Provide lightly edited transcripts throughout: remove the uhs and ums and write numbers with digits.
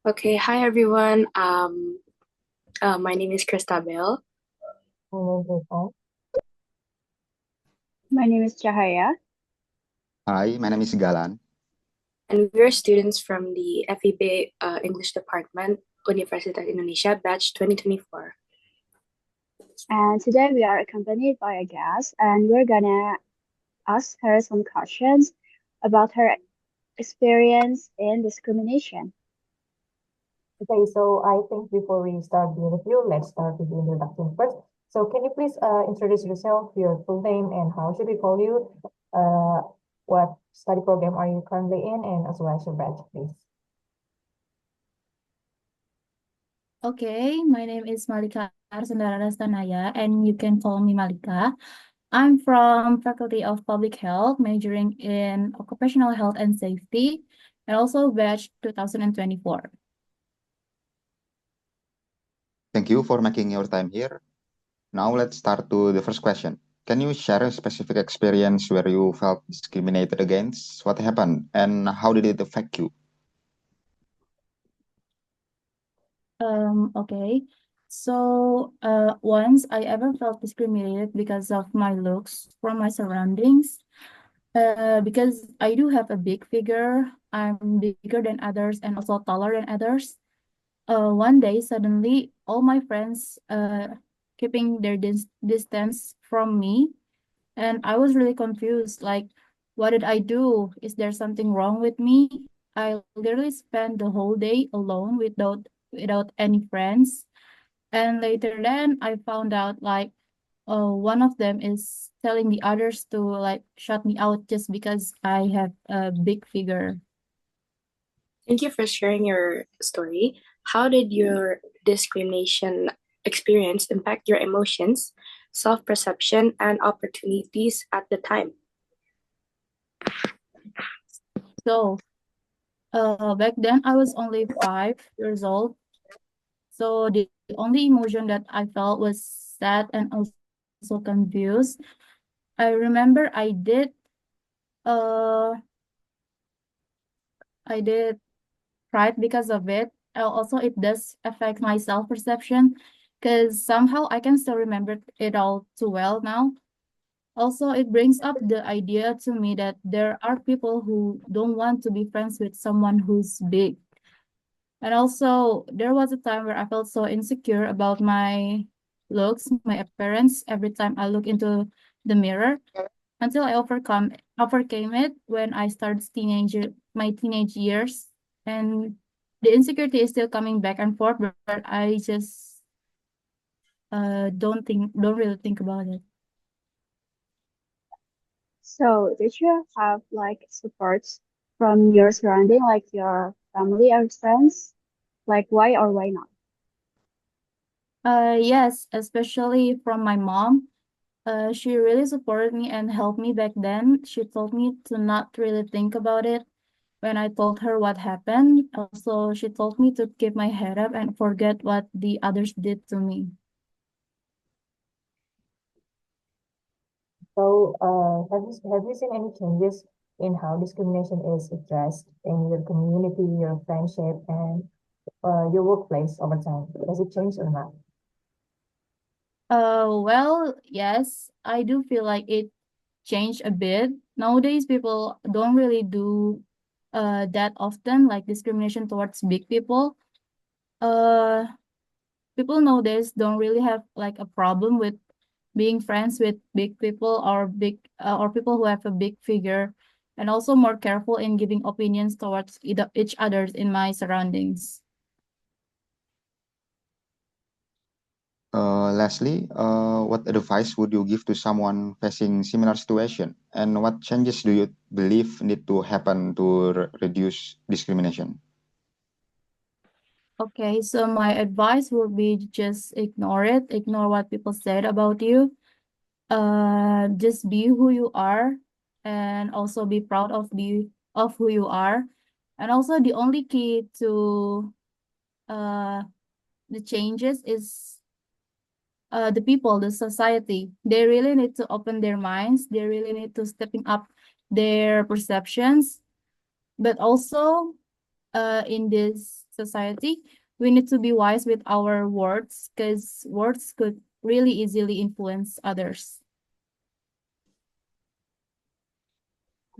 Okay, hi everyone. My name is Christabelle, Hello. My name is Cahaya. Hi, my name is Gallan. and we're students from the FEB English Department, Universitas Indonesia, batch 2024. And today we are accompanied by a guest, and we're gonna ask her some questions about her experience in discrimination. Okay, so I think before we start the interview, let's start with the introduction first. So can you please introduce yourself, your full name, and how should we call you? What study program are you currently in, and as well as your batch, please. Okay, my name is Malika Arsandararastanaya, and you can call me Malika. I'm from Faculty of Public Health, majoring in Occupational Health and Safety, and also batch 2024. Thank you for making your time here. Now let's start to the first question. Can you share a specific experience where you felt discriminated against? What happened and how did it affect you? Okay. So, once I ever felt discriminated because of my looks from my surroundings. Because I do have a big figure, I'm bigger than others and also taller than others. One day, suddenly, all my friends keeping their distance from me, and I was really confused. Like, what did I do? Is there something wrong with me? I literally spent the whole day alone without any friends. And later then, I found out like one of them is telling the others to like shut me out just because I have a big figure. Thank you for sharing your story. How did your discrimination experience impact your emotions, self-perception, and opportunities at the time? So, back then I was only 5 years old. So the only emotion that I felt was sad and also confused. I remember uh I did cried because of it. Also, it does affect my self-perception because somehow I can still remember it all too well now. Also, it brings up the idea to me that there are people who don't want to be friends with someone who's big. And also, there was a time where I felt so insecure about my looks, my appearance, every time I look into the mirror until I overcame it when I started my teenage years. And the insecurity is still coming back and forth, but I just don't really think about it. So, did you have like supports from your surrounding, like your family or friends? Like, why or why not? Yes, especially from my mom. She really supported me and helped me back then. She told me to not really think about it when I told her what happened. Also, she told me to keep my head up and forget what the others did to me. So, have you seen any changes in how discrimination is addressed in your community, your friendship, and your workplace over time? Does it change or not? Well, yes, I do feel like it changed a bit. Nowadays, people don't really do that often, like discrimination towards big people. Uh, People nowadays don't really have like a problem with being friends with big people or or people who have a big figure, and also more careful in giving opinions towards each others in my surroundings. Lastly, what advice would you give to someone facing similar situation? And what changes do you believe need to happen to reduce discrimination? Okay, so my advice would be just ignore it, ignore what people said about you. Just be who you are, and also be proud of who you are. And also the only key to uh the changes is the people, the society. They really need to open their minds. They really need to stepping up their perceptions. But also, in this society, we need to be wise with our words because words could really easily influence others.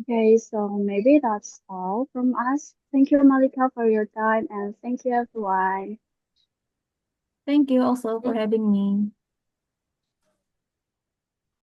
Okay, so maybe that's all from us. Thank you, Malika, for your time, and thank you, everyone. Thank you also for having me.